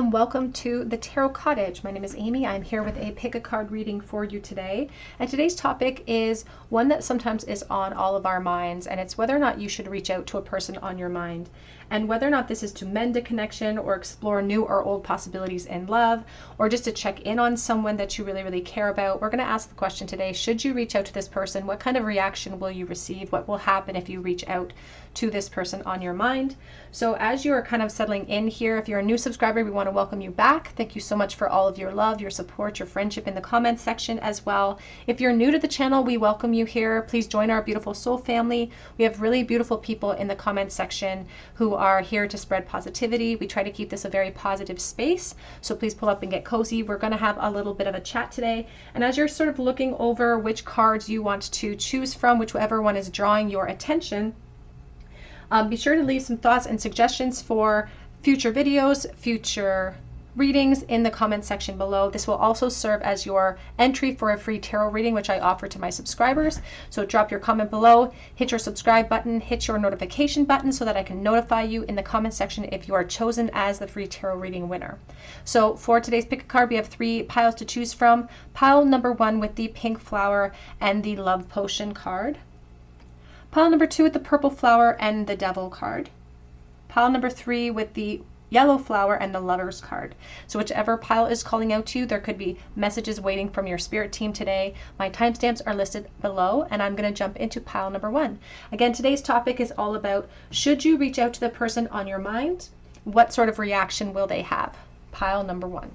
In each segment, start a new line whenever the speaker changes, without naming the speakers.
welcome, welcome to the Tarot Cottage. My name is Amy. I'm here with a pick a card reading for you today. And today's topic is one that sometimes is on all of our minds, and it's whether or not you should reach out to a person on your mind. And whether or not this is to mend a connection or explore new or old possibilities in love, or just to check in on someone that you really, really care about. We're going to ask the question today, should you reach out to this person? What kind of reaction will you receive? What will happen if you reach out to this person on your mind? So as you are kind of settling in here, if you're a new subscriber, we want to welcome you back. Thank you so much for all of your love, your support, your friendship in the comments section as well. If you're new to the channel, we welcome you here. Please join our beautiful soul family. We have really beautiful people in the comments section who are here to spread positivity. We try to keep this a very positive space, so please pull up and get cozy. We're going to have a little bit of a chat today, and as you're sort of looking over which cards you want to choose from, whichever one is drawing your attention, be sure to leave some thoughts and suggestions for future videos, future readings in the comment section below. This will also serve as your entry for a free tarot reading, which I offer to my subscribers. So drop your comment below, hit your subscribe button, hit your notification button so that I can notify you in the comment section if you are chosen as the free tarot reading winner. So for today's pick a card, we have 3 piles to choose from. Pile number 1 with the pink flower and the love potion card. Pile number 2 with the purple flower and the devil card. Pile number 3 with the yellow flower and the lovers card. So whichever pile is calling out to you, there could be messages waiting from your spirit team today. My timestamps are listed below, and I'm going to jump into pile number 1. Again, today's topic is all about, should you reach out to the person on your mind? What sort of reaction will they have? Pile number 1.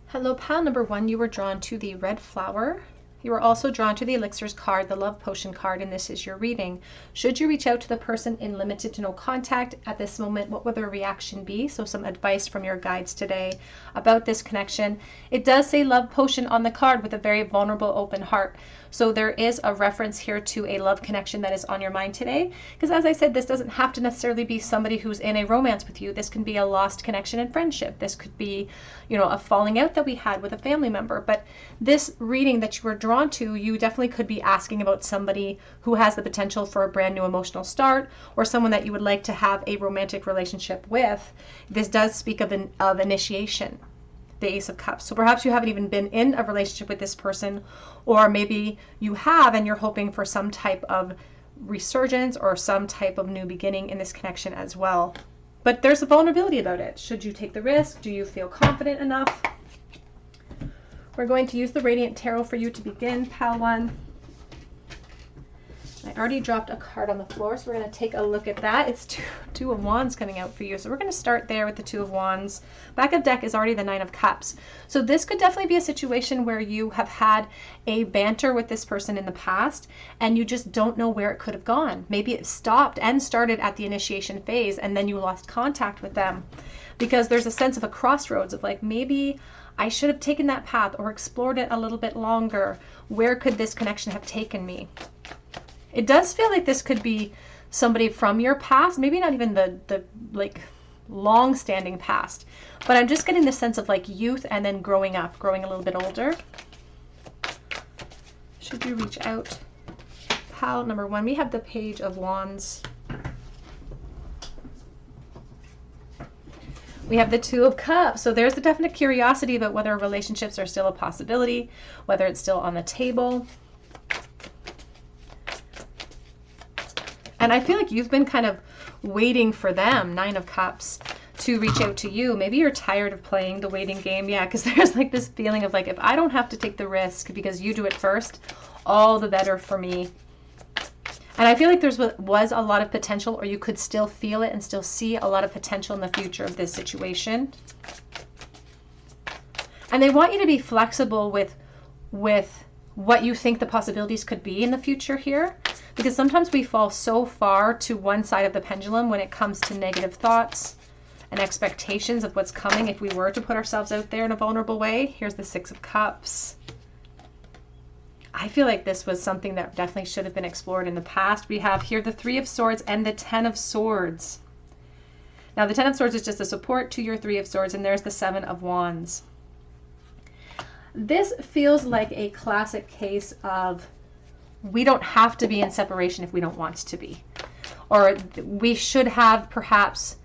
Hello, pile number 1. You were drawn to the red flower. You are also drawn to the elixirs card, the love potion card, and this is your reading. Should you reach out to the person in limited to no contact at this moment, what will their reaction be? So some advice from your guides today about this connection. It does say love potion on the card with a very vulnerable, open heart. So there is a reference here to a love connection that is on your mind today. Because as I said, this doesn't have to necessarily be somebody who's in a romance with you. This can be a lost connection in friendship. This could be, a falling out that we had with a family member. But this reading that you were drawn to, you definitely could be asking about somebody who has the potential for a brand new emotional start, or someone that you would like to have a romantic relationship with. This does speak of initiation. The Ace of Cups. So perhaps you haven't even been in a relationship with this person, or maybe you have and you're hoping for some type of resurgence or some type of new beginning in this connection as well. But there's a vulnerability about it. Should you take the risk? Do you feel confident enough? We're going to use the Radiant Tarot for you to begin, pile 1. I already dropped a card on the floor, so we're going to take a look at that. It's two of Wands coming out for you. So we're going to start there with the 2 of Wands. Back of deck is already the 9 of Cups. So this could definitely be a situation where you have had a banter with this person in the past, and you just don't know where it could have gone. Maybe it stopped and started at the initiation phase, and then you lost contact with them. Because there's a sense of a crossroads of like, maybe I should have taken that path or explored it a little bit longer. Where could this connection have taken me? It does feel like this could be somebody from your past, maybe not even the like long-standing past, but I'm just getting the sense of like youth and then growing up, growing a little bit older. Should you reach out? Pile number 1, we have the Page of Wands. We have the 2 of Cups. So there's the definite curiosity about whether relationships are still a possibility, whether it's still on the table. And I feel like you've been kind of waiting for them, 9 of Cups, to reach out to you. Maybe you're tired of playing the waiting game. Yeah, because there's like this feeling of like, if I don't have to take the risk because you do it first, all the better for me. And I feel like was a lot of potential, or you could still feel it and still see a lot of potential in the future of this situation. And they want you to be flexible with what you think the possibilities could be in the future here. Because sometimes we fall so far to one side of the pendulum when it comes to negative thoughts and expectations of what's coming if we were to put ourselves out there in a vulnerable way. Here's the 6 of Cups. I feel like this was something that definitely should have been explored in the past. We have here the 3 of Swords and the 10 of Swords. Now the 10 of Swords is just a support to your 3 of Swords, and there's the 7 of Wands. This feels like a classic case of we don't have to be in separation if we don't want to be. Or we should have perhaps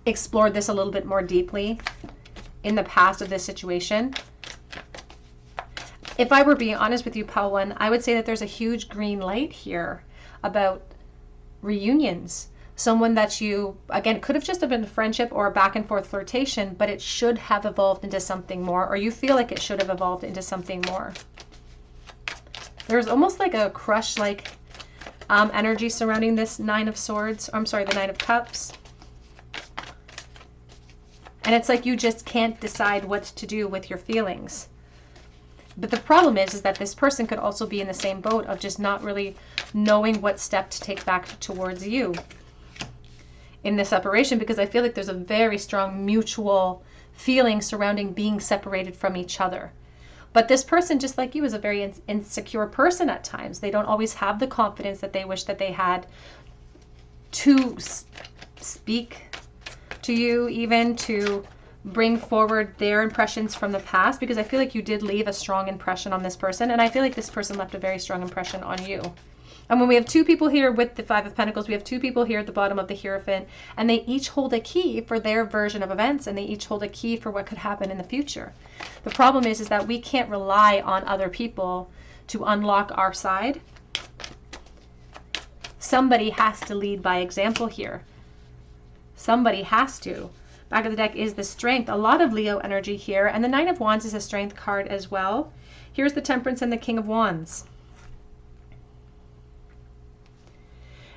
explored this a little bit more deeply in the past of this situation. If I were being honest with you, Pile 1, I would say that there's a huge green light here about reunions. Someone that you, again, could have just been a friendship or a back and forth flirtation, but it should have evolved into something more, or you feel like it should have evolved into something more. There's almost like a crush-like energy surrounding this Nine of Swords. I'm sorry, the Nine of Cups. And it's like you just can't decide what to do with your feelings. But the problem is that this person could also be in the same boat of just not really knowing what step to take back towards you in this separation, because I feel like there's a very strong mutual feeling surrounding being separated from each other. But this person, just like you, is a very insecure person at times. They don't always have the confidence that they wish that they had to speak to you, even to bring forward their impressions from the past, because I feel like you did leave a strong impression on this person, and I feel like this person left a very strong impression on you. And when we have two people here with the Five of Pentacles, we have two people here at the bottom of the Hierophant, and they each hold a key for their version of events, and they each hold a key for what could happen in the future. The problem is that we can't rely on other people to unlock our side. Somebody has to lead by example here. Somebody has to. Back of the deck is the Strength. A lot of Leo energy here, and the Nine of Wands is a Strength card as well. Here's the Temperance and the King of Wands.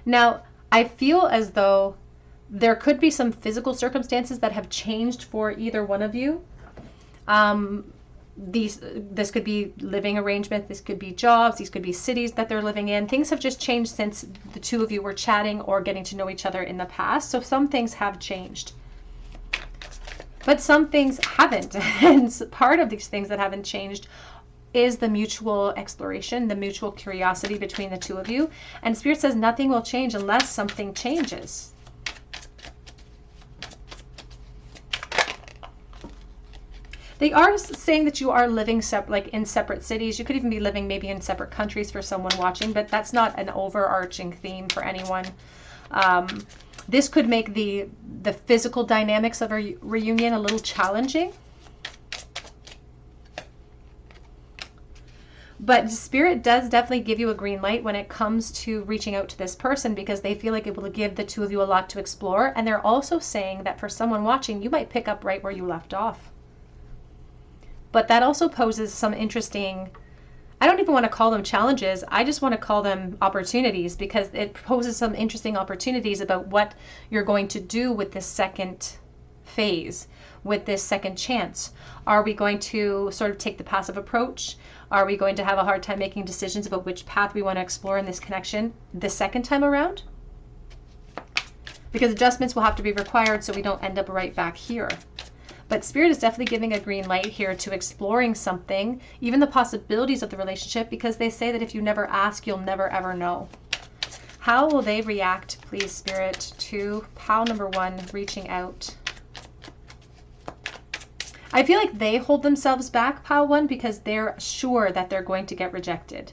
Now, I feel as though there could be some physical circumstances that have changed for either one of you. This could be living arrangements, this could be jobs, these could be cities that they're living in. Things have just changed since the two of you were chatting or getting to know each other in the past. So some things have changed. But some things haven't. And part of these things that haven't changed is the mutual exploration, the mutual curiosity between the two of you. And Spirit says nothing will change unless something changes. They are saying that you are living like in separate cities. You could even be living maybe in separate countries for someone watching, but that's not an overarching theme for anyone. This could make the physical dynamics of a reunion a little challenging. But Spirit does definitely give you a green light when it comes to reaching out to this person, because they feel like it will give the two of you a lot to explore. And they're also saying that for someone watching, you might pick up right where you left off. But that also poses some interesting, I don't even want to call them challenges. I just want to call them opportunities, because it poses some interesting opportunities about what you're going to do with this second phase, with this second chance. Are we going to sort of take the passive approach? Are we going to have a hard time making decisions about which path we want to explore in this connection the second time around? Because adjustments will have to be required so we don't end up right back here. But Spirit is definitely giving a green light here to exploring something, even the possibilities of the relationship, because they say that if you never ask, you'll never ever know. How will they react, please, Spirit, to pile number 1 reaching out? I feel like they hold themselves back, pile 1, because they're sure that they're going to get rejected.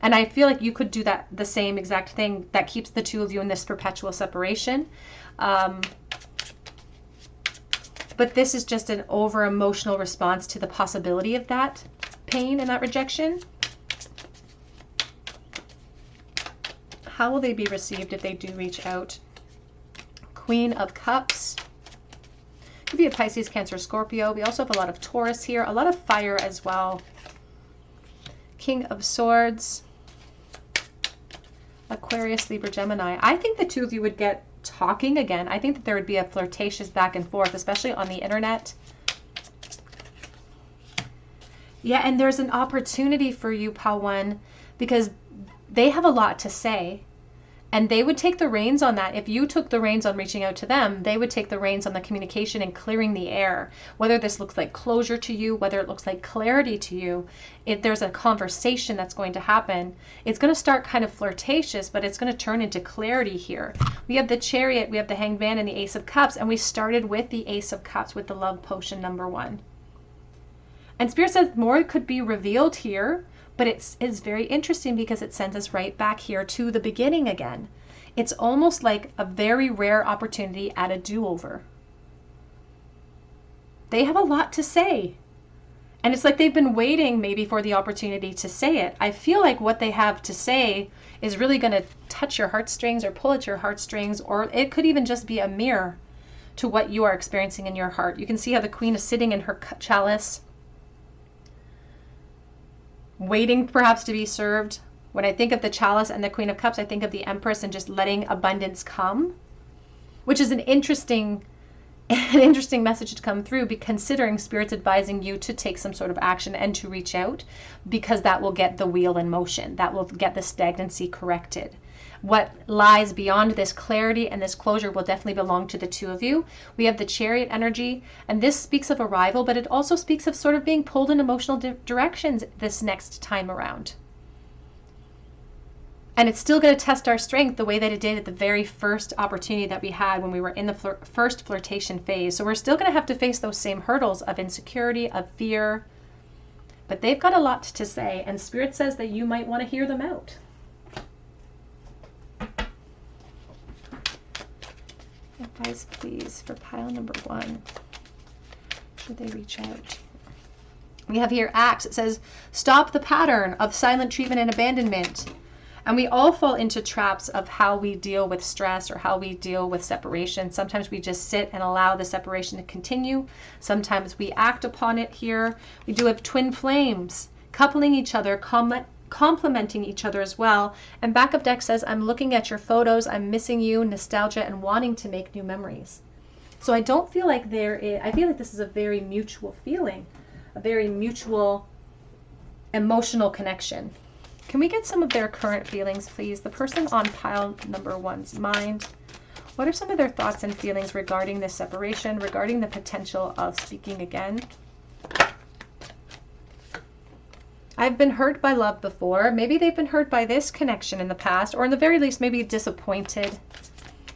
And I feel like you could do that, the same exact thing that keeps the two of you in this perpetual separation. But this is just an over-emotional response to the possibility of that pain and that rejection. How will they be received if they do reach out? Queen of Cups. Could be a Pisces, Cancer, Scorpio. We also have a lot of Taurus here, a lot of fire as well. King of Swords. Aquarius, Libra, Gemini. I think the two of you would get talking again. I think that there would be a flirtatious back and forth, especially on the internet. Yeah, and there's an opportunity for you, pile 1, because they have a lot to say. And they would take the reins on that. If you took the reins on reaching out to them, they would take the reins on the communication and clearing the air. Whether this looks like closure to you, whether it looks like clarity to you, if there's a conversation that's going to happen, it's going to start kind of flirtatious, but it's going to turn into clarity here. We have the Chariot, we have the Hanged Man, and the Ace of Cups, and we started with the Ace of Cups with the love potion number 1. And Spirit says more could be revealed here. But it's very interesting because it sends us right back here to the beginning again. It's almost like a very rare opportunity at a do-over. they have a lot to say. And it's like they've been waiting maybe for the opportunity to say it. I feel like what they have to say is really going to touch your heartstrings or pull at your heartstrings, or it could even just be a mirror to what you are experiencing in your heart. You can see how the Queen is sitting in her chalice, waiting perhaps to be served. When I think of the chalice and the Queen of Cups, I think of the Empress and just letting abundance come, which is an interesting message to come through, considering Spirit's advising you to take some sort of action and to reach out, because that will get the wheel in motion. That will get the stagnancy corrected. What lies beyond this clarity and this closure will definitely belong to the two of you. We have the Chariot energy, and this speaks of arrival, but it also speaks of sort of being pulled in emotional directions this next time around. And it's still going to test our strength the way that it did at the very first opportunity that we had when we were in the first flirtation phase. So we're still going to have to face those same hurdles of insecurity, of fear. But they've got a lot to say, and Spirit says that you might want to hear them out. Advice, please, for pile number 1. Should they reach out? We have here Acts. It says, stop the pattern of silent treatment and abandonment. And we all fall into traps of how we deal with stress or how we deal with separation. Sometimes we just sit and allow the separation to continue. Sometimes we act upon it here. We do have twin flames, coupling each other, complementing each other as well. And backup deck says, I'm looking at your photos, I'm missing you, nostalgia, and wanting to make new memories. So I don't feel like I feel like this is a very mutual feeling, a very mutual emotional connection. Can we get some of their current feelings, please? The person on pile number 1's mind. What are some of their thoughts and feelings regarding this separation, regarding the potential of speaking again? I've been hurt by love before. Maybe they've been hurt by this connection in the past, or in the very least, maybe disappointed.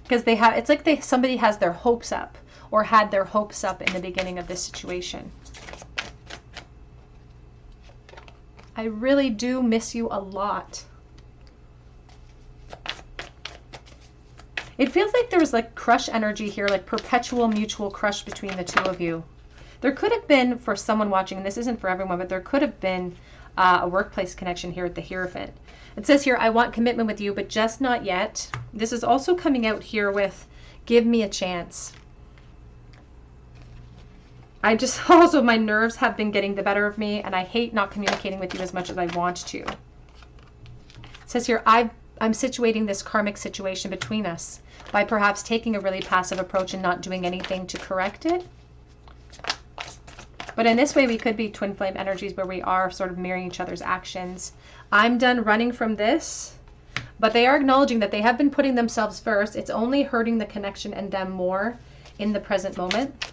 Because it's like somebody has their hopes up, or had their hopes up in the beginning of this situation. I really do miss you a lot. It feels like there's like crush energy here, like perpetual mutual crush between the two of you. There could have been, for someone watching, and this isn't for everyone, but there could have been a workplace connection here at the Hierophant. It says here, I want commitment with you, but just not yet. This is also coming out here with, give me a chance. I just also, my nerves have been getting the better of me, and I hate not communicating with you as much as I want to. It says here, I'm situating this karmic situation between us by perhaps taking a really passive approach and not doing anything to correct it. But in this way, we could be twin flame energies where we are sort of mirroring each other's actions. I'm done running from this, but they are acknowledging that they have been putting themselves first. It's only hurting the connection and them more in the present moment.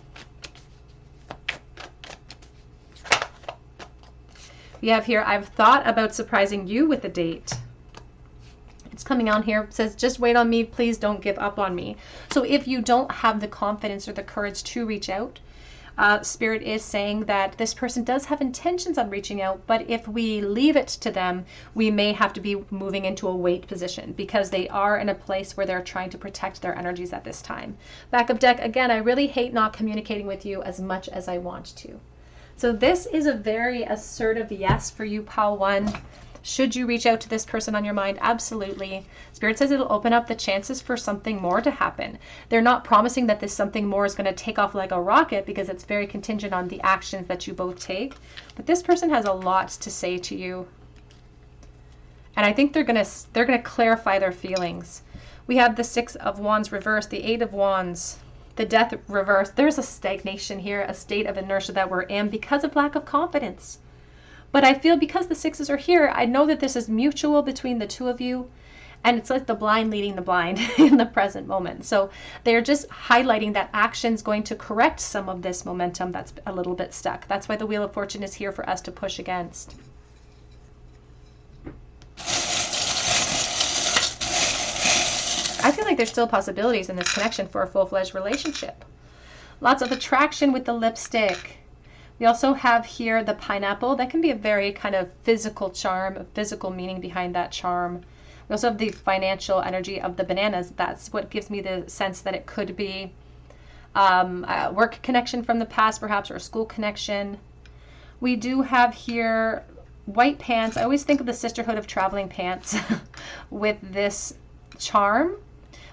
We have here, I've thought about surprising you with a date. It's coming on here. It says, just wait on me. Please don't give up on me. So if you don't have the confidence or the courage to reach out, Spirit is saying that this person does have intentions on reaching out, but if we leave it to them, we may have to be moving into a wait position because they are in a place where they're trying to protect their energies at this time. Backup deck, again, I really hate not communicating with you as much as I want to. So this is a very assertive yes for you, pile 1. Should you reach out to this person on your mind? Absolutely. Spirit says it'll open up the chances for something more to happen. They're not promising that this something more is going to take off like a rocket because it's very contingent on the actions that you both take. But this person has a lot to say to you. And I think they're going to clarify their feelings. We have the 6 of Wands reversed, the 8 of Wands, the Death reversed. There's a stagnation here, a state of inertia that we're in because of lack of confidence. But I feel because the 6s are here, I know that this is mutual between the two of you. And it's like the blind leading the blind in the present moment. So they're just highlighting that action's going to correct some of this momentum that's a little bit stuck. That's why the Wheel of Fortune is here for us to push against. I feel like there's still possibilities in this connection for a full-fledged relationship. Lots of attraction with the lipstick. We also have here the pineapple. That can be a very kind of physical charm, a physical meaning behind that charm. We also have the financial energy of the bananas. That's what gives me the sense that it could be a work connection from the past perhaps, or a school connection. We do have here white pants. I always think of the sisterhood of traveling pants with this charm.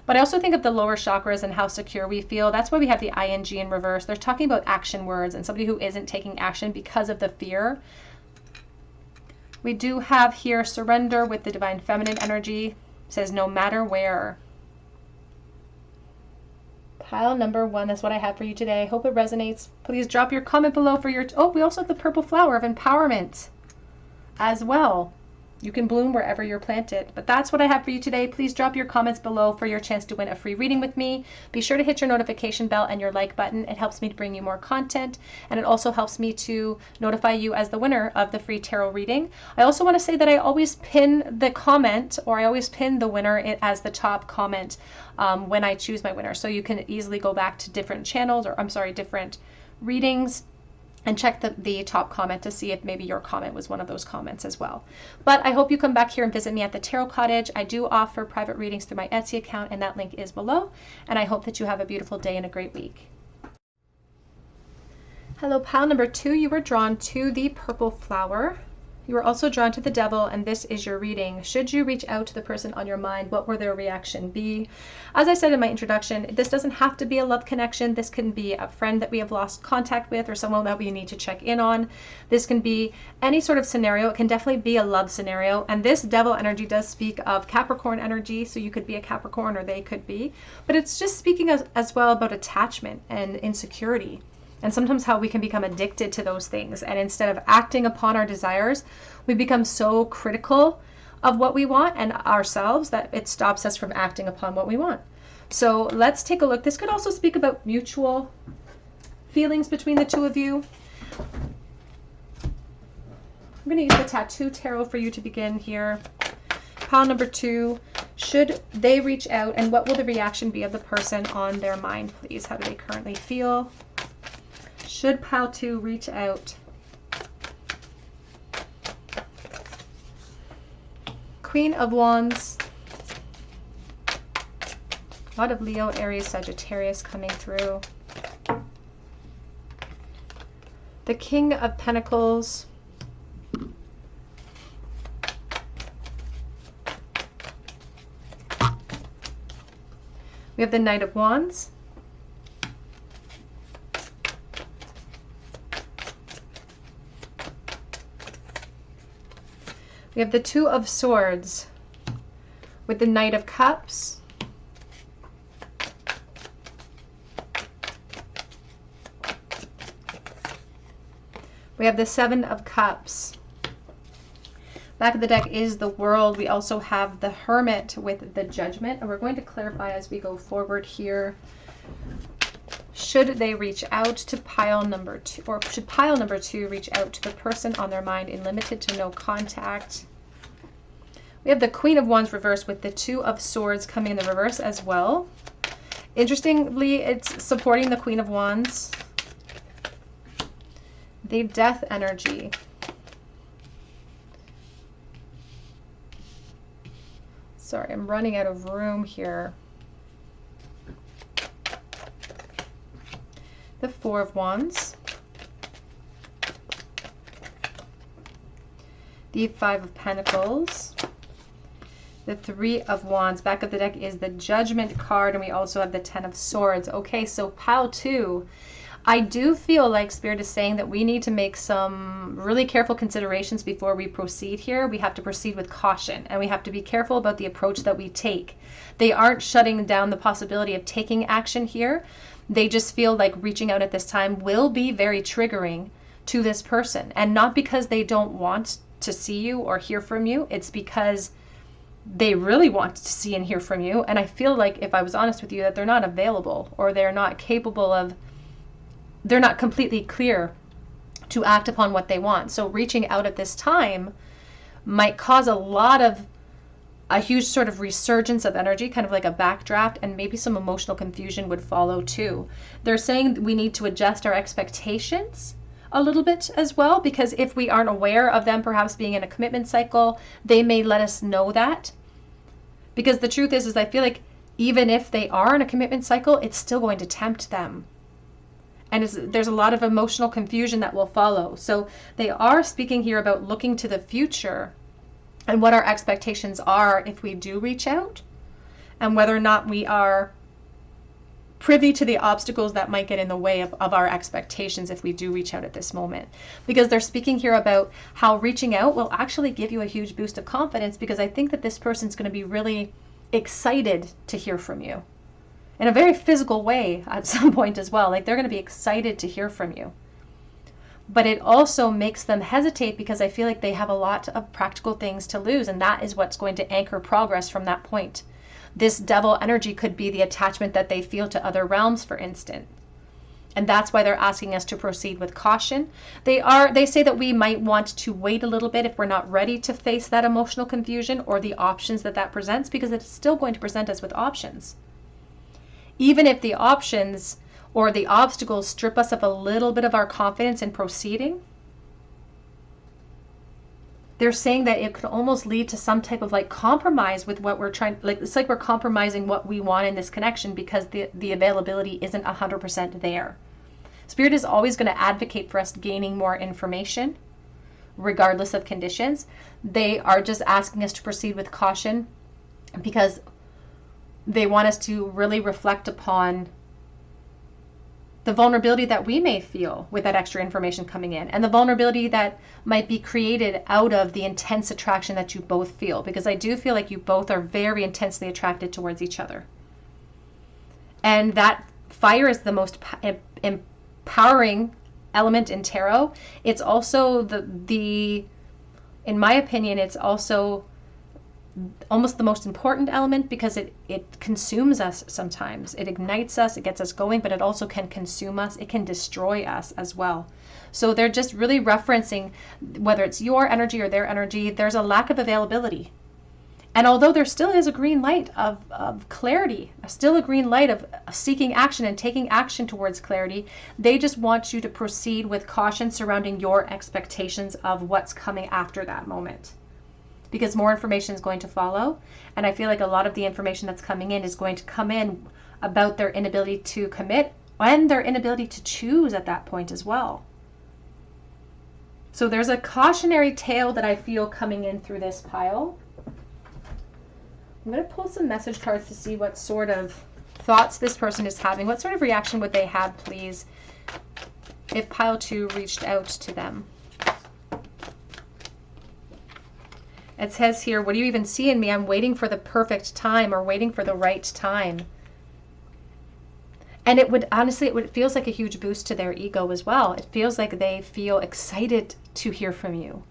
But I also think of the lower chakras and how secure we feel. That's why we have the ing in reverse. They're talking about action words and somebody who isn't taking action because of the fear. We do have here surrender with the divine feminine energy. It says no matter where. Pile number 1, that's what I have for you today. Hope it resonates. Please drop your comment below for your... Oh, we also have the purple flower of empowerment as well. You can bloom wherever you're planted. But that's what I have for you today. Please drop your comments below for your chance to win a free reading with me. Be sure to hit your notification bell and your like button. It helps me to bring you more content, and it also helps me to notify you as the winner of the free tarot reading. I also want to say that I always pin the comment, or I always pin the winner as the top comment when I choose my winner. So you can easily go back to different channels, or I'm sorry, different readings, and check the top comment to see if maybe your comment was one of those comments as well. But I hope you come back here and visit me at the Tarot Cottage. I do offer private readings through my Etsy account, and that link is below. And I hope that you have a beautiful day and a great week. Hello, pile number 2. You were drawn to the purple flower. You were also drawn to the devil, and this is your reading. Should you reach out to the person on your mind? What will their reaction be? As I said in my introduction, this doesn't have to be a love connection. This can be a friend that we have lost contact with, or someone that we need to check in on. This can be any sort of scenario. It can definitely be a love scenario. And this devil energy does speak of Capricorn energy, so you could be a Capricorn or they could be. But it's just speaking as well about attachment and insecurity. And sometimes how we can become addicted to those things. And instead of acting upon our desires, we become so critical of what we want and ourselves that it stops us from acting upon what we want. So let's take a look. This could also speak about mutual feelings between the two of you. I'm going to use the Tattoo Tarot for you to begin here. Pile number 2. Should they reach out, and what will the reaction be of the person on their mind, please? How do they currently feel? Should pile 2 reach out? Queen of Wands. A lot of Leo, Aries, Sagittarius coming through. The King of Pentacles. We have the Knight of Wands. We have the Two of Swords with the Knight of Cups. We have the Seven of Cups. Back of the deck is the World. We also have the Hermit with the Judgment, and we're going to clarify as we go forward here. Should they reach out to pile number 2, or should pile number 2 reach out to the person on their mind in limited to no contact? We have the Queen of Wands reversed with the Two of Swords coming in the reverse as well. Interestingly, it's supporting the Queen of Wands. The Death energy. Sorry, I'm running out of room here. The Four of Wands. The Five of Pentacles. The Three of Wands. Back of the deck is the Judgment card, and we also have the Ten of Swords. Okay, so pile 2. I do feel like Spirit is saying that we need to make some really careful considerations before we proceed here. We have to proceed with caution, and we have to be careful about the approach that we take. They aren't shutting down the possibility of taking action here. They just feel like reaching out at this time will be very triggering to this person. And not because they don't want to see you or hear from you. It's because they really want to see and hear from you. And I feel like, if I was honest with you, that they're not available, or they're not capable of, they're not completely clear to act upon what they want. So reaching out at this time might cause a huge sort of resurgence of energy, kind of like a backdraft, and maybe some emotional confusion would follow too. They're saying we need to adjust our expectations a little bit as well, because if we aren't aware of them perhaps being in a commitment cycle, they may let us know that. Because the truth is I feel like even if they are in a commitment cycle, it's still going to tempt them. And there's a lot of emotional confusion that will follow. So they are speaking here about looking to the future and what our expectations are if we do reach out, and whether or not we are privy to the obstacles that might get in the way of our expectations if we do reach out at this moment. Because they're speaking here about how reaching out will actually give you a huge boost of confidence, because I think that this person's going to be really excited to hear from you in a very physical way at some point as well. Like, they're going to be excited to hear from you. But it also makes them hesitate, because I feel like they have a lot of practical things to lose, and that is what's going to anchor progress from that point. This devil energy could be the attachment that they feel to other realms, for instance. And that's why they're asking us to proceed with caution. They say that we might want to wait a little bit if we're not ready to face that emotional confusion or the options that presents, because it's still going to present us with options. Even if the options or the obstacles strip us of a little bit of our confidence in proceeding, they're saying that it could almost lead to some type of like compromise with what we're trying, like it's like we're compromising what we want in this connection because the availability isn't 100% there. Spirit is always going to advocate for us gaining more information regardless of conditions. They are just asking us to proceed with caution because they want us to really reflect upon the vulnerability that we may feel with that extra information coming in, and the vulnerability that might be created out of the intense attraction that you both feel, because I do feel like you both are very intensely attracted towards each other. And that fire is the most empowering element in tarot. It's also the in my opinion, it's also almost the most important element, because it consumes us sometimes. It ignites us, it gets us going, but it also can consume us. It can destroy us as well. So they're just really referencing, whether it's your energy or their energy, there's a lack of availability. And although there still is a green light of clarity, still a green light of seeking action and taking action towards clarity, they just want you to proceed with caution surrounding your expectations of what's coming after that moment. Because more information is going to follow. And I feel like a lot of the information that's coming in is going to come in about their inability to commit and their inability to choose at that point as well. So there's a cautionary tale that I feel coming in through this pile. I'm going to pull some message cards to see what sort of thoughts this person is having. What sort of reaction would they have, please, if pile 2 reached out to them? It says here, what do you even see in me? I'm waiting for the perfect time, or waiting for the right time. And it would, honestly, it feels like a huge boost to their ego as well. It feels like they feel excited to hear from you.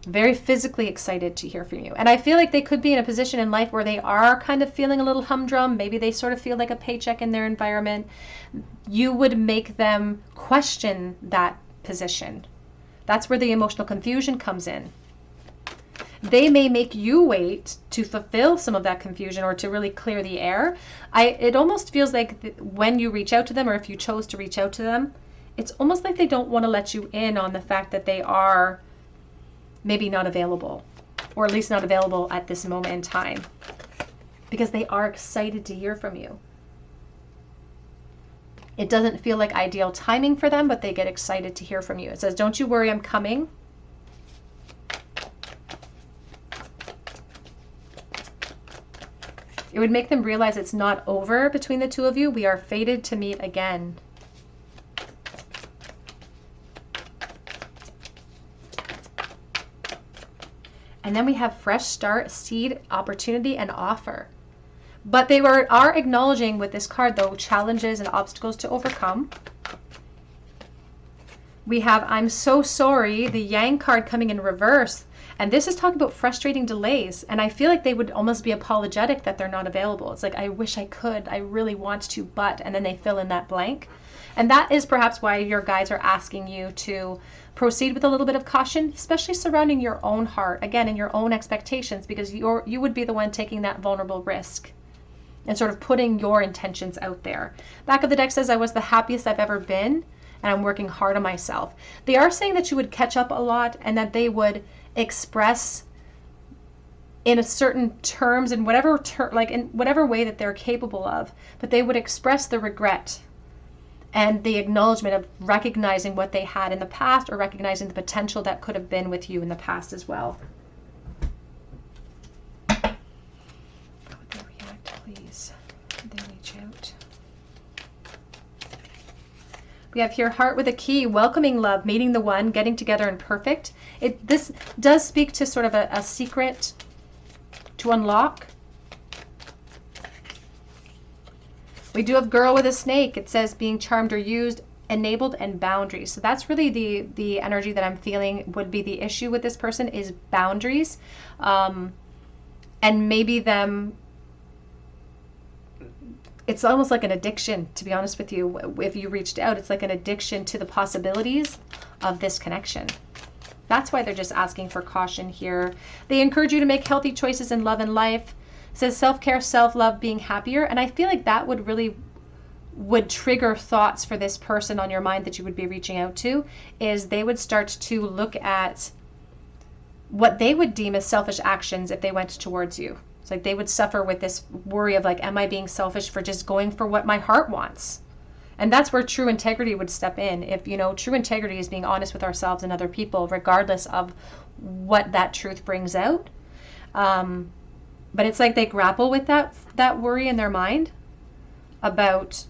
Very physically excited to hear from you. And I feel like they could be in a position in life where they are kind of feeling a little humdrum. Maybe they sort of feel like a paycheck in their environment. You would make them question that position. That's where the emotional confusion comes in. They may make you wait to fulfill some of that confusion or to really clear the air. It almost feels like when you reach out to them, or if you chose to reach out to them, it's almost like they don't want to let you in on the fact that they are maybe not available, or at least not available at this moment in time, because they are excited to hear from you. It doesn't feel like ideal timing for them, but they get excited to hear from you. It says, don't you worry, I'm coming. It would make them realize it's not over between the two of you. We are fated to meet again. And then we have fresh start, seed, opportunity, and offer. But they are acknowledging with this card, though, challenges and obstacles to overcome. We have I'm so sorry, the Yang card coming in reverse. And this is talking about frustrating delays. And I feel like they would almost be apologetic that they're not available. It's like, I wish I could, I really want to, but, and then they fill in that blank. And that is perhaps why your guides are asking you to proceed with a little bit of caution, especially surrounding your own heart, again, and your own expectations, because you would be the one taking that vulnerable risk and sort of putting your intentions out there. Back of the deck says, I was the happiest I've ever been, and I'm working hard on myself. They are saying that you would catch up a lot and that they would express in a certain terms, in whatever like in whatever way that they're capable of, but they would express the regret and the acknowledgement of recognizing what they had in the past, or recognizing the potential that could have been with you in the past as well. How would they react, please? Would they reach out? We have here heart with a key, welcoming love, meeting the one, getting together and perfect. This does speak to sort of a secret to unlock. We do have girl with a snake. It says being charmed or used, enabled, and boundaries. So that's really the energy that I'm feeling would be the issue with this person, is boundaries. And maybe them, it's almost like an addiction, to be honest with you. If you reached out, it's like an addiction to the possibilities of this connection. That's why they're just asking for caution here. They encourage you to make healthy choices in love and life. It says self-care, self-love, being happier. And I feel like that would trigger thoughts for this person on your mind that you would be reaching out to, is they would start to look at what they would deem as selfish actions if they went towards you. It's like they would suffer with this worry of like, am I being selfish for just going for what my heart wants? And that's where true integrity would step in. If, you know, true integrity is being honest with ourselves and other people, regardless of what that truth brings out. But it's like they grapple with that worry in their mind about,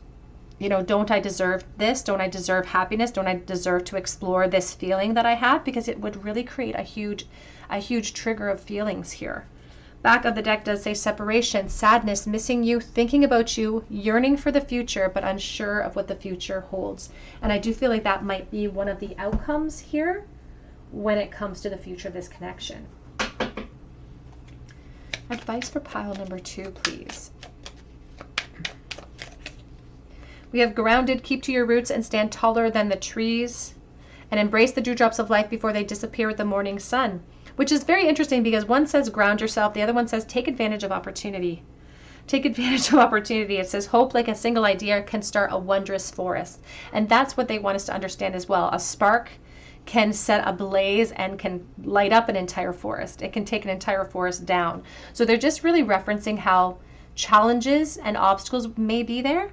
you know, don't I deserve this? Don't I deserve happiness? Don't I deserve to explore this feeling that I have? Because it would really create a huge trigger of feelings here. Back of the deck does say separation, sadness, missing you, thinking about you, yearning for the future, but unsure of what the future holds. And I do feel like that might be one of the outcomes here when it comes to the future of this connection. Advice for pile number 2, please. We have grounded, keep to your roots and stand taller than the trees, and embrace the dewdrops of life before they disappear with the morning sun. Which is very interesting, because one says ground yourself, the other one says take advantage of opportunity. Take advantage of opportunity. It says hope like a single idea can start a wondrous forest. And that's what they want us to understand as well. A spark can set a blaze and can light up an entire forest. It can take an entire forest down. So they're just really referencing how challenges and obstacles may be there.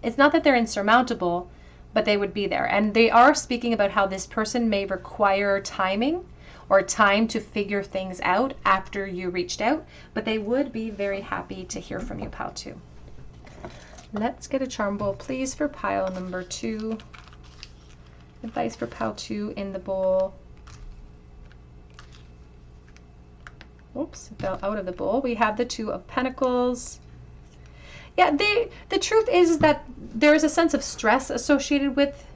It's not that they're insurmountable, but they would be there. And they are speaking about how this person may require timing or time to figure things out after you reached out, but they would be very happy to hear from you, pile 2. Let's get a charm bowl, please, for pile number 2. Advice for pile 2 in the bowl. Oops, it fell out of the bowl. We have the 2 of Pentacles. Yeah, the truth is that there is a sense of stress associated with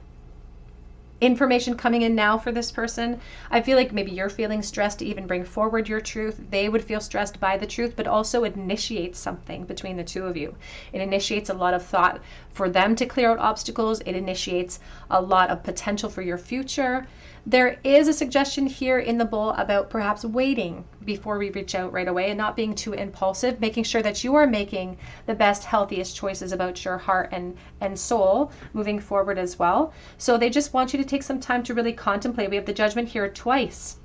information coming in now for this person. I feel like maybe you're feeling stressed to even bring forward your truth. They would feel stressed by the truth, but also it initiates something between the two of you. It initiates a lot of thought for them to clear out obstacles. It initiates a lot of potential for your future. There is a suggestion here in the bowl about perhaps waiting before we reach out right away and not being too impulsive, making sure that you are making the best, healthiest choices about your heart and soul moving forward as well. So they just want you to take some time to really contemplate. We have the Judgment here twice.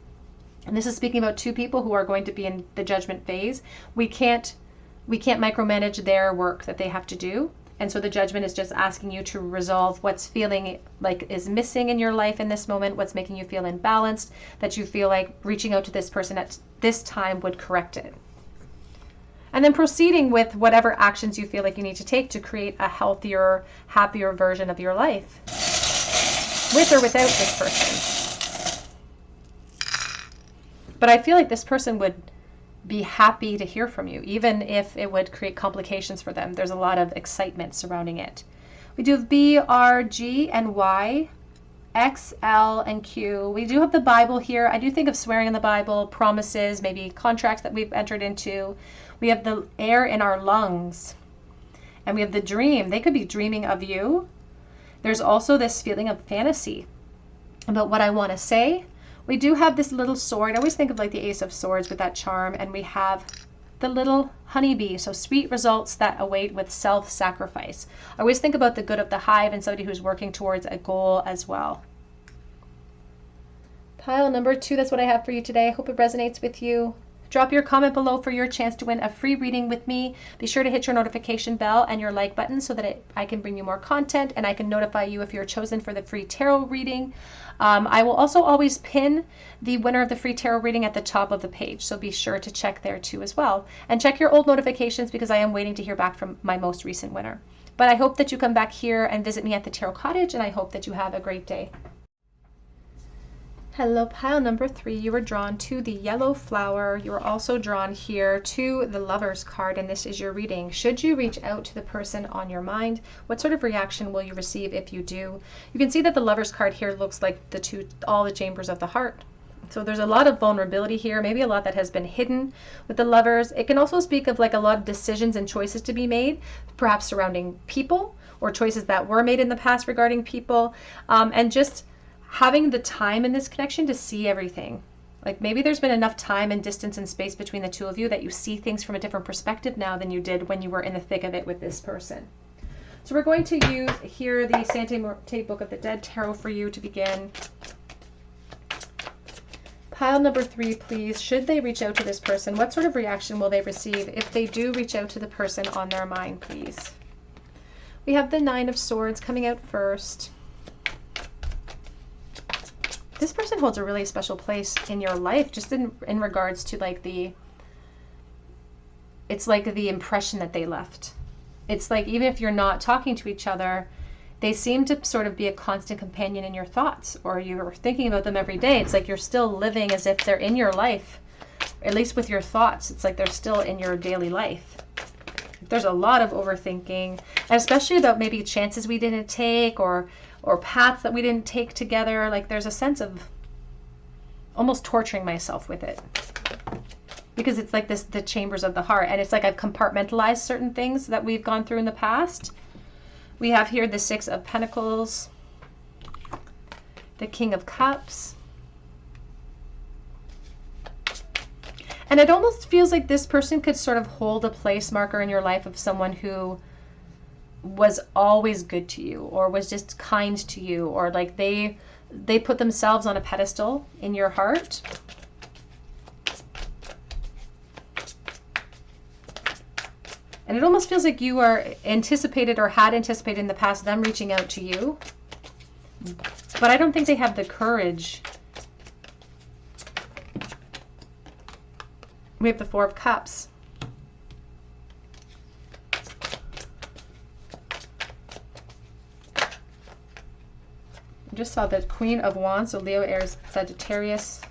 And this is speaking about 2 people who are going to be in the judgment phase. We can't micromanage their work that they have to do. And so the Judgment is just asking you to resolve what's feeling like is missing in your life in this moment, what's making you feel imbalanced, that you feel like reaching out to this person at this time would correct it. And then proceeding with whatever actions you feel like you need to take to create a healthier, happier version of your life, with or without this person. But I feel like this person would be happy to hear from you, even if it would create complications for them. There's a lot of excitement surrounding it. We do have B, R, G, and Y, X, L, and Q. We do have the Bible here. I do think of swearing in the Bible, promises, maybe contracts that we've entered into. We have the air in our lungs. And we have the dream. They could be dreaming of you. There's also this feeling of fantasy about what I want to say. We do have this little sword. I always think of like the Ace of Swords with that charm. And we have the little honeybee. So sweet results that await with self-sacrifice. I always think about the good of the hive and somebody who's working towards a goal as well. Pile number 2, that's what I have for you today. I hope it resonates with you. Drop your comment below for your chance to win a free reading with me. Be sure to hit your notification bell and your like button so that I can bring you more content and I can notify you if you're chosen for the free tarot reading. I will also always pin the winner of the free tarot reading at the top of the page, so be sure to check there too as well. And check your old notifications because I am waiting to hear back from my most recent winner. But I hope that you come back here and visit me at the Tarot Cottage, and I hope that you have a great day. Hello, pile number 3. You were drawn to the yellow flower. You were also drawn here to the Lovers card, and this is your reading. Should you reach out to the person on your mind? What sort of reaction will you receive if you do? You can see that the Lovers card here looks like all the chambers of the heart. So there's a lot of vulnerability here, maybe a lot that has been hidden with the Lovers. It can also speak of like a lot of decisions and choices to be made, perhaps surrounding people or choices that were made in the past regarding people, and just having the time in this connection to see everything. Like maybe there's been enough time and distance and space between the two of you that you see things from a different perspective now than you did when you were in the thick of it with this person. So we're going to use here the Sante Morte Book of the Dead Tarot for you to begin. Pile number 3, please. Should they reach out to this person, what sort of reaction will they receive if they do reach out to the person on their mind, please? We have the 9 of Swords coming out first. This person holds a really special place in your life, just in regards to like it's like the impression that they left. It's like even if you're not talking to each other, they seem to sort of be a constant companion in your thoughts, or you're thinking about them every day. It's like you're still living as if they're in your life, at least with your thoughts. It's like they're still in your daily life. There's a lot of overthinking, and especially about maybe chances we didn't take or paths that we didn't take together. Like there's a sense of almost torturing myself with it, because it's like the chambers of the heart, and it's like I've compartmentalized certain things that we've gone through in the past. We have here the 6 of Pentacles, the King of Cups, and it almost feels like this person could sort of hold a place marker in your life of someone who was always good to you, or was just kind to you, or like they put themselves on a pedestal in your heart. And it almost feels like you are anticipated or had anticipated in the past them reaching out to you, but I don't think they have the courage. We have the 4 of Cups. I just saw the Queen of Wands, so Leo, Aries, Sagittarius.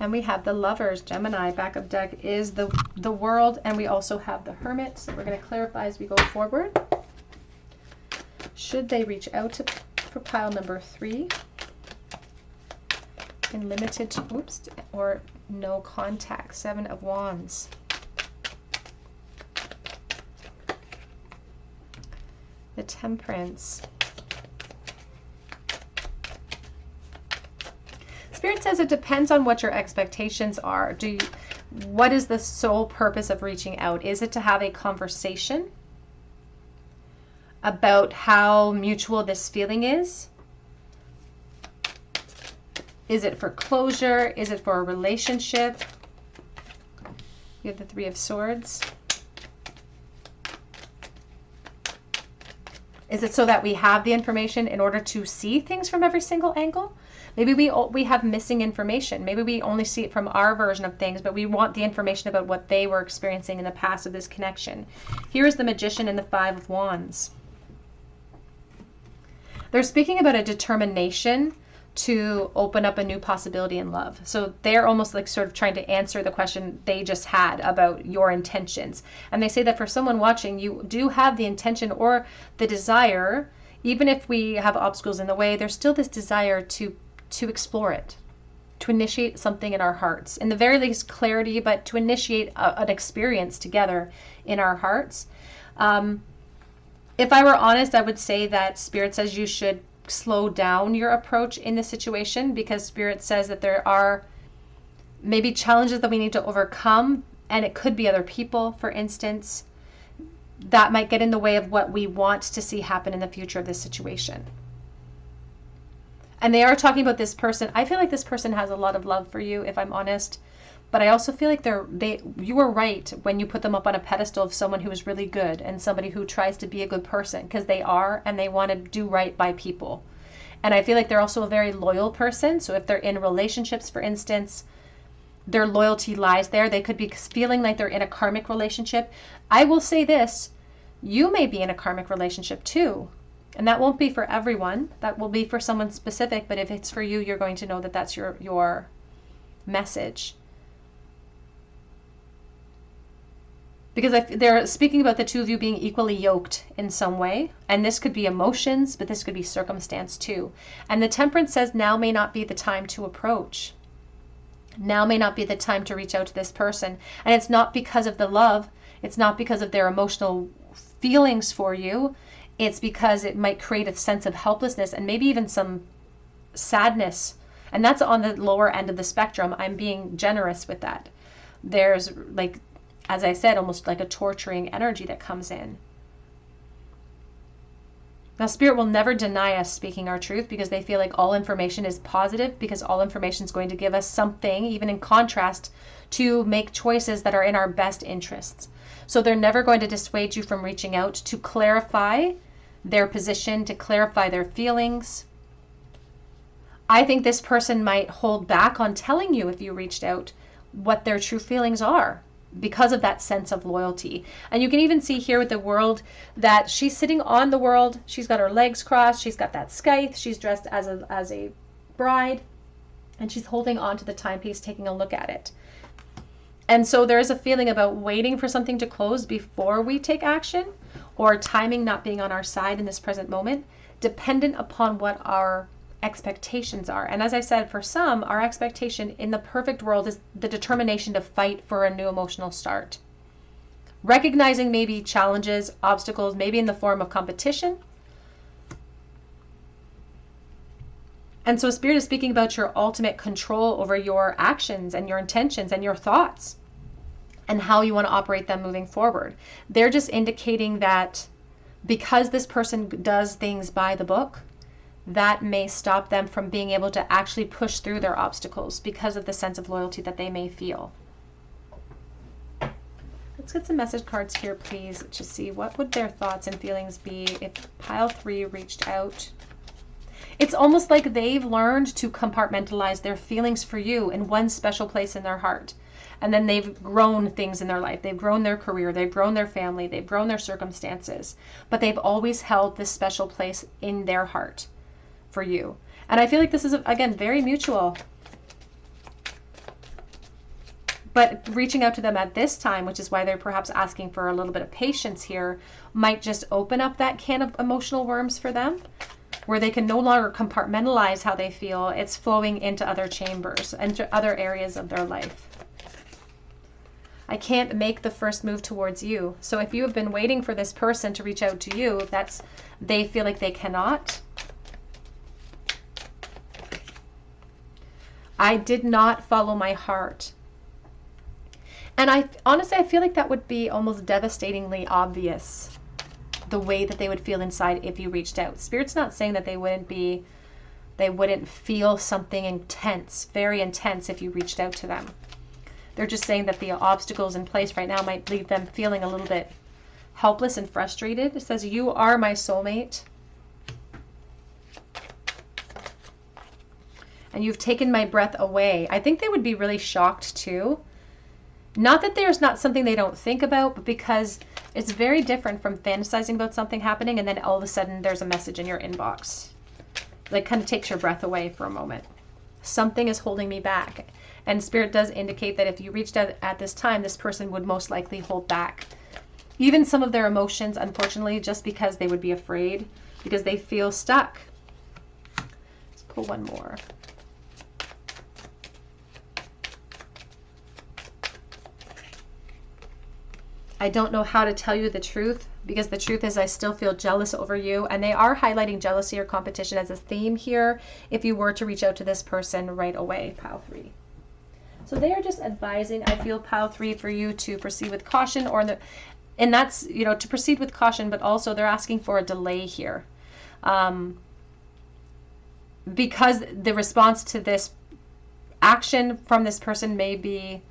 And we have the Lovers, Gemini. Backup deck is the World, and we also have the Hermit. So we're going to clarify as we go forward. Should they reach out for pile number 3 in limited, or no contact? 7 of Wands. The Temperance. Spirit says it depends on what your expectations are. What is the sole purpose of reaching out? Is it to have a conversation about how mutual this feeling is? Is it for closure? Is it for a relationship? You have the 3 of Swords. Is it so that we have the information in order to see things from every single angle? Maybe we have missing information. Maybe we only see it from our version of things, but we want the information about what they were experiencing in the past of this connection. Here is the Magician and the 5 of Wands. They're speaking about a determination to open up a new possibility in love. So they're almost like sort of trying to answer the question they just had about your intentions. And they say that for someone watching, you do have the intention or the desire, even if we have obstacles in the way, there's still this desire to explore it, to initiate something in our hearts. In the very least, clarity, but to initiate an experience together in our hearts. If I were honest, I would say that Spirit says you should slow down your approach in this situation, because Spirit says that there are maybe challenges that we need to overcome, and it could be other people, for instance, that might get in the way of what we want to see happen in the future of this situation. And they are talking about this person. I feel like this person has a lot of love for you, if I'm honest. But I also feel like you were right when you put them up on a pedestal of someone who is really good and somebody who tries to be a good person, because they are, and they want to do right by people. And I feel like they're also a very loyal person. So if they're in relationships, for instance, their loyalty lies there. They could be feeling like they're in a karmic relationship. I will say this, you may be in a karmic relationship too. And that won't be for everyone. That will be for someone specific. But if it's for you, you're going to know that that's your message. Because they're speaking about the two of you being equally yoked in some way. And this could be emotions, but this could be circumstance too. And the Temperance says now may not be the time to approach. Now may not be the time to reach out to this person. And it's not because of the love. It's not because of their emotional feelings for you. It's because it might create a sense of helplessness and maybe even some sadness. And that's on the lower end of the spectrum. I'm being generous with that. There's, like, as I said, almost like a torturing energy that comes in. Now, Spirit will never deny us speaking our truth, because they feel like all information is positive, because all information is going to give us something, even in contrast, to make choices that are in our best interests. So they're never going to dissuade you from reaching out to clarify their position, to clarify their feelings. I think this person might hold back on telling you, if you reached out, what their true feelings are, because of that sense of loyalty. And you can even see here with the World that she's sitting on the World. She's got her legs crossed. She's got that scythe. She's dressed as a bride, and she's holding on to the timepiece, taking a look at it. And so there is a feeling about waiting for something to close before we take action, or timing not being on our side in this present moment, dependent upon what our expectations are. And as I said, for some, our expectation in the perfect world is the determination to fight for a new emotional start. Recognizing maybe challenges, obstacles, maybe in the form of competition. And so Spirit is speaking about your ultimate control over your actions and your intentions and your thoughts, and how you want to operate them moving forward. They're just indicating that because this person does things by the book, that may stop them from being able to actually push through their obstacles because of the sense of loyalty that they may feel. Let's get some message cards here, please, to see what would their thoughts and feelings be if pile 3 reached out. It's almost like they've learned to compartmentalize their feelings for you in one special place in their heart. And then they've grown things in their life. They've grown their career. They've grown their family. They've grown their circumstances. But they've always held this special place in their heart for you. And I feel like this is, again, very mutual. But reaching out to them at this time, which is why they're perhaps asking for a little bit of patience here, might just open up that can of emotional worms for them, where they can no longer compartmentalize how they feel. It's flowing into other chambers, into other areas of their life. I can't make the first move towards you. So if you have been waiting for this person to reach out to you, they feel like they cannot. I did not follow my heart. And honestly, I feel like that would be almost devastatingly obvious, the way that they would feel inside if you reached out. Spirit's not saying that they wouldn't feel something intense, very intense, if you reached out to them. They're just saying that the obstacles in place right now might leave them feeling a little bit helpless and frustrated. It says, you are my soulmate. And you've taken my breath away. I think they would be really shocked too. Not that there's not something they don't think about, but because it's very different from fantasizing about something happening and then all of a sudden there's a message in your inbox. Like, kind of takes your breath away for a moment. Something is holding me back. And Spirit does indicate that if you reached out at this time, this person would most likely hold back even some of their emotions, unfortunately, just because they would be afraid, because they feel stuck. Let's pull one more. I don't know how to tell you the truth, because the truth is I still feel jealous over you. And they are highlighting jealousy or competition as a theme here if you were to reach out to this person right away, pile 3. So they are just advising, I feel, pile 3, for you to proceed with caution, and that's, to proceed with caution, but also they're asking for a delay here. because the response to this action from this person may be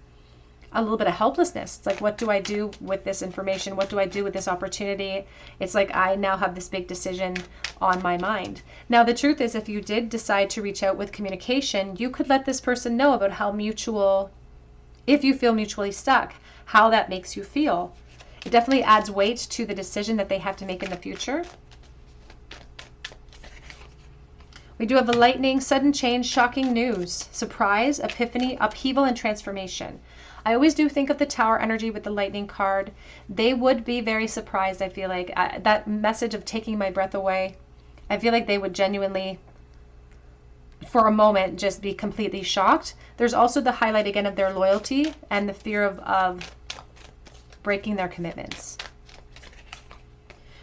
a little bit of helplessness. It's like, what do I do with this information? What do I do with this opportunity? It's like, I now have this big decision on my mind. Now, the truth is, if you did decide to reach out with communication, you could let this person know about how mutual, if you feel mutually stuck, how that makes you feel. It definitely adds weight to the decision that they have to make in the future. We do have a lightning, sudden change, shocking news, surprise, epiphany, upheaval, and transformation. I always do think of the Tower energy with the lightning card. They would be very surprised, I feel like. That message of taking my breath away, I feel like they would genuinely, for a moment, just be completely shocked. There's also the highlight again of their loyalty and the fear of breaking their commitments.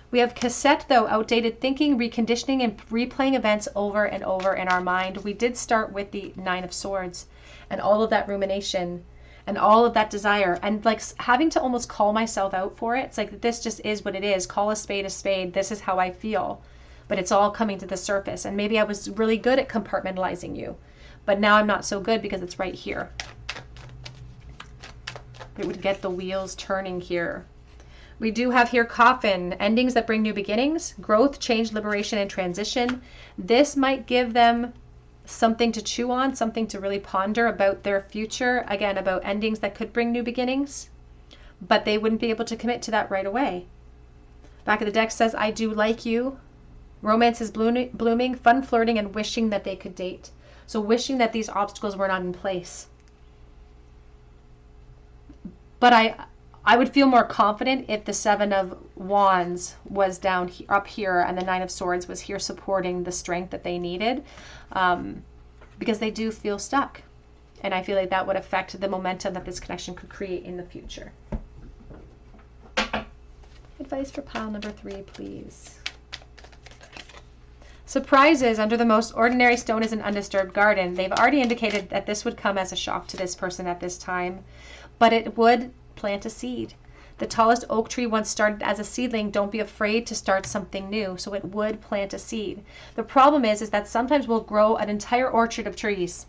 We have cassette, though, outdated thinking, reconditioning, and replaying events over and over in our mind. We did start with the Nine of Swords and all of that rumination and all of that desire, and like having to almost call myself out for it. It's like, this just is what it is. Call a spade a spade. This is how I feel. But it's all coming to the surface. And maybe I was really good at compartmentalizing you, but now I'm not so good because it's right here. It would get the wheels turning here. We do have here coffin, endings that bring new beginnings, growth, change, liberation, and transition. This might give them something to chew on, something to really ponder about their future. Again, about endings that could bring new beginnings, but they wouldn't be able to commit to that right away. Back of the deck says, I do like you. Romance is blooming, fun flirting, and wishing that they could date. So wishing that these obstacles were not in place. But I would feel more confident if the Seven of Wands was down up here and the Nine of Swords was here supporting the strength that they needed, because they do feel stuck. And I feel like that would affect the momentum that this connection could create in the future. Advice for pile number 3, please. Surprises under the most ordinary stone is an undisturbed garden. They've already indicated that this would come as a shock to this person at this time, but it would plant a seed. The tallest oak tree once started as a seedling. Don't be afraid to start something new. So it would plant a seed. The problem is that sometimes we'll grow an entire orchard of trees,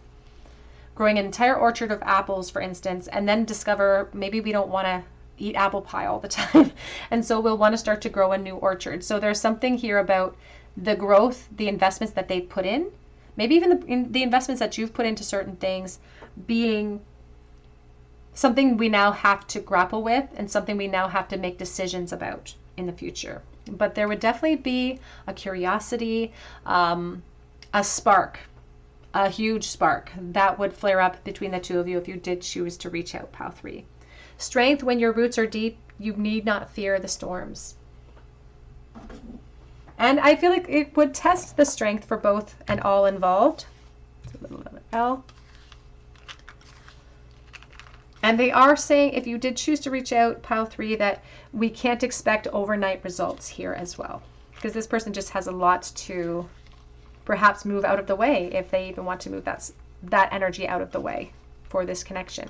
growing an entire orchard of apples, for instance, and then discover maybe we don't want to eat apple pie all the time. And so we'll want to start to grow a new orchard. So there's something here about the growth, the investments that they've put in, maybe even the investments that you've put into certain things being something we now have to grapple with and something we now have to make decisions about in the future. But there would definitely be a curiosity, a spark, a huge spark that would flare up between the two of you if you did choose to reach out, pile 3. Strength, when your roots are deep, you need not fear the storms. And I feel like it would test the strength for both and all involved. So a little letter L. And they are saying, if you did choose to reach out, pile 3, that we can't expect overnight results here as well. Because this person just has a lot to perhaps move out of the way, if they even want to move that energy out of the way for this connection.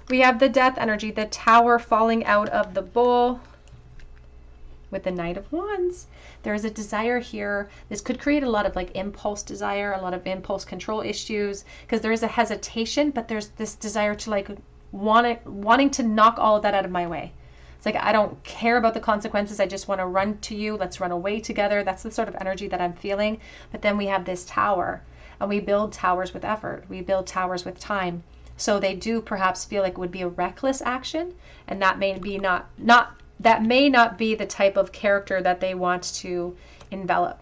We have the death energy, the tower falling out of the bowl with the Knight of Wands. There is a desire here. This could create a lot of like impulse desire, a lot of impulse control issues, because there is a hesitation, but there's this desire to like wanting to knock all of that out of my way. It's like, I don't care about the consequences. I just want to run to you. Let's run away together. That's the sort of energy that I'm feeling. But then we have this tower, and we build towers with effort. We build towers with time. So they do perhaps feel like it would be a reckless action, and that may be that may not be the type of character that they want to envelop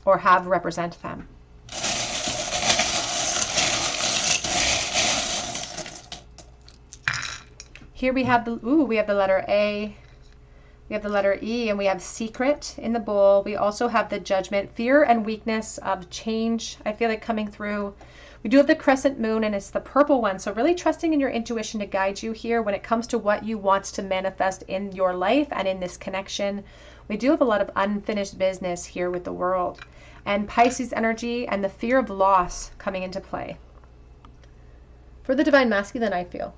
or have represent them. Here we have the letter A, we have the letter E, and we have secret in the bowl. We also have the judgment, fear and weakness of change, I feel like coming through. We do have the crescent moon, and it's the purple one. So really trusting in your intuition to guide you here when it comes to what you want to manifest in your life and in this connection. We do have a lot of unfinished business here with the world. And Pisces energy and the fear of loss coming into play. For the divine masculine, I feel.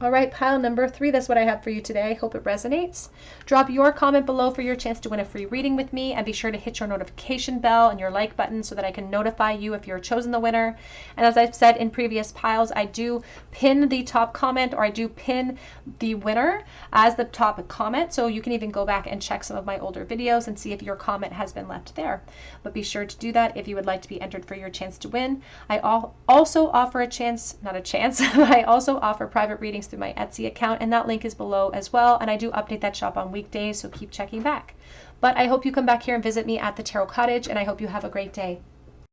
All right, pile number 3, that's what I have for you today. I hope it resonates. Drop your comment below for your chance to win a free reading with me, and be sure to hit your notification bell and your like button so that I can notify you if you're chosen the winner. And as I've said in previous piles, I do pin the top comment, or I do pin the winner as the top comment, so you can even go back and check some of my older videos and see if your comment has been left there. But be sure to do that if you would like to be entered for your chance to win. I also offer I also offer private readings through my Etsy account, and that link is below as well, and I do update that shop on weekdays, so keep checking back. But I hope you come back here and visit me at the Tarot Cottage, and I hope you have a great day.